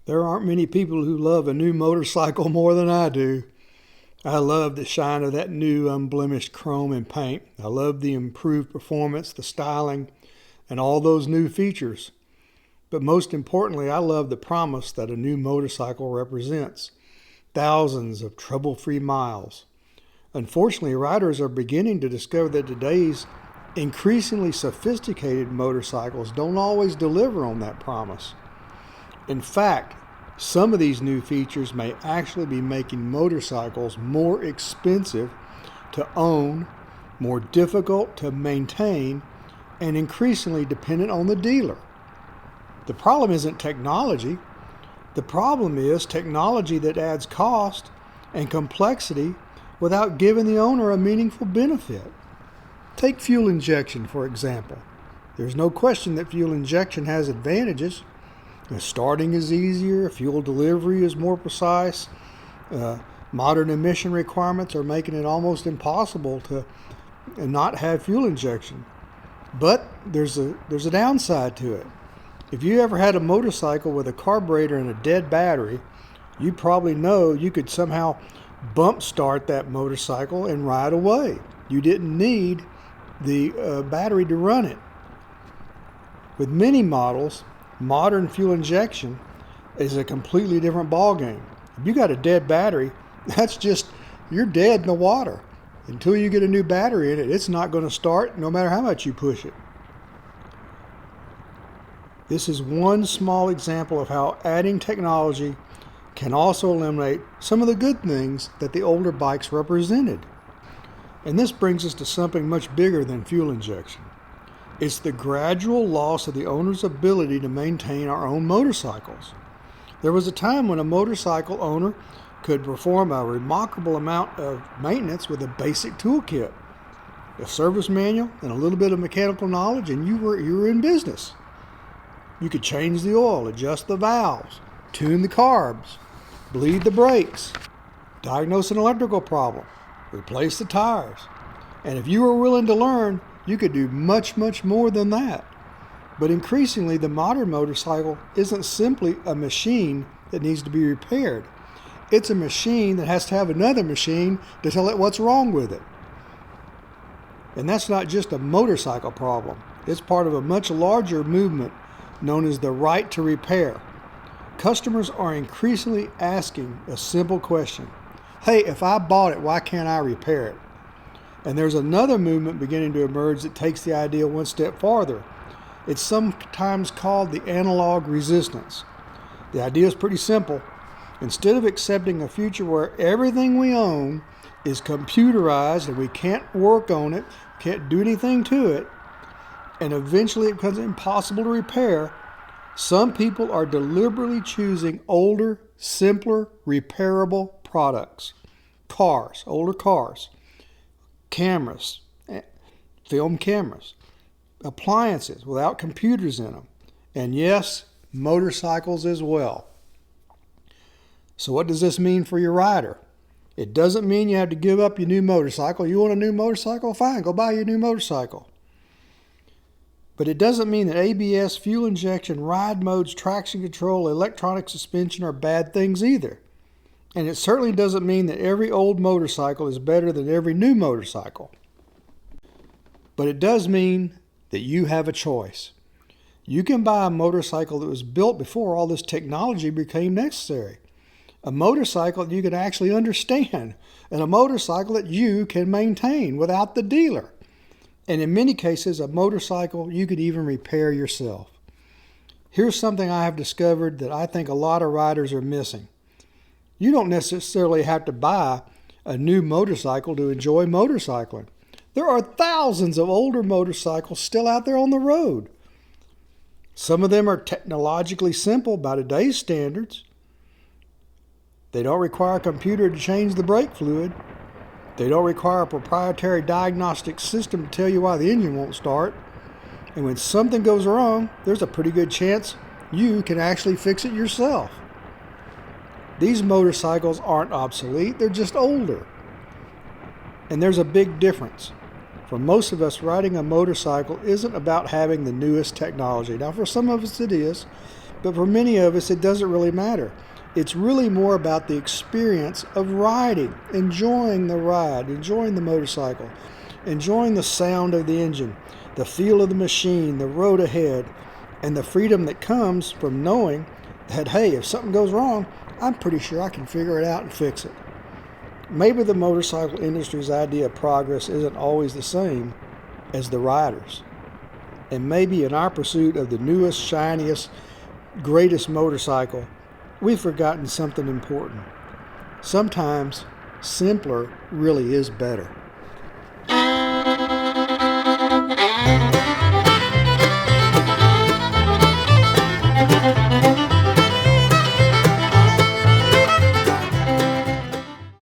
There aren't many people who love a new motorcycle more than I do. I love the shine of that new unblemished chrome and paint. I love the improved performance, the styling, and all those new features. But most importantly, I love the promise that a new motorcycle represents. Thousands of trouble-free miles. Unfortunately, riders are beginning to discover that today's increasingly sophisticated motorcycles don't always deliver on that promise. In fact, some of these new features may actually be making motorcycles more expensive to own, more difficult to maintain, and increasingly dependent on the dealer. The problem isn't technology. The problem is technology that adds cost and complexity without giving the owner a meaningful benefit. Take fuel injection, for example. There's no question that fuel injection has advantages. Starting is easier, fuel delivery is more precise, modern emission requirements are making it almost impossible to not have fuel injection. But there's a downside to it. If you ever had a motorcycle with a carburetor and a dead battery, you probably know you could somehow bump start that motorcycle and ride away. You didn't need the battery to run it. With many models, modern fuel injection is a completely different ballgame. If you got a dead battery, you're dead in the water. Until you get a new battery in it, it's not going to start no matter how much you push it. This is one small example of how adding technology can also eliminate some of the good things that the older bikes represented. And this brings us to something much bigger than fuel injection. It's the gradual loss of the owner's ability to maintain our own motorcycles. There was a time when a motorcycle owner could perform a remarkable amount of maintenance with a basic toolkit, a service manual, and a little bit of mechanical knowledge, and you were in business. You could change the oil, adjust the valves, tune the carbs, bleed the brakes, diagnose an electrical problem, replace the tires. And if you were willing to learn, you could do much, much more than that. But increasingly, the modern motorcycle isn't simply a machine that needs to be repaired. It's a machine that has to have another machine to tell it what's wrong with it. And that's not just a motorcycle problem. It's part of a much larger movement known as the right to repair. Customers are increasingly asking a simple question. Hey, if I bought it, why can't I repair it? And there's another movement beginning to emerge that takes the idea one step farther. It's sometimes called the analog resistance. The idea is pretty simple. Instead of accepting a future where everything we own is computerized and we can't work on it, can't do anything to it, and eventually it becomes impossible to repair, some people are deliberately choosing older, simpler, repairable products. Older cars, cameras, film cameras, appliances without computers in them, and yes, motorcycles as well. So what does this mean for your rider? It doesn't mean you have to give up your new motorcycle. You want a new motorcycle? Fine, go buy your new motorcycle. But it doesn't mean that ABS, fuel injection, ride modes, traction control, electronic suspension are bad things either. And it certainly doesn't mean that every old motorcycle is better than every new motorcycle. But it does mean that you have a choice. You can buy a motorcycle that was built before all this technology became necessary. A motorcycle that you can actually understand, and a motorcycle that you can maintain without the dealer. And in many cases, a motorcycle you could even repair yourself. Here's something I have discovered that I think a lot of riders are missing. You don't necessarily have to buy a new motorcycle to enjoy motorcycling. There are thousands of older motorcycles still out there on the road. Some of them are technologically simple by today's standards. They don't require a computer to change the brake fluid. They don't require a proprietary diagnostic system to tell you why the engine won't start. And when something goes wrong, there's a pretty good chance you can actually fix it yourself. These motorcycles aren't obsolete, they're just older. And there's a big difference. For most of us, riding a motorcycle isn't about having the newest technology. Now, for some of us it is, But for many of us, it doesn't really matter. It's really more about the experience of riding, enjoying the ride, enjoying the motorcycle, enjoying the sound of the engine, the feel of the machine, the road ahead, and the freedom that comes from knowing that, hey, if something goes wrong, I'm pretty sure I can figure it out and fix it. Maybe the motorcycle industry's idea of progress isn't always the same as the riders. And maybe in our pursuit of the newest, shiniest, greatest motorcycle, we've forgotten something important. Sometimes simpler really is better.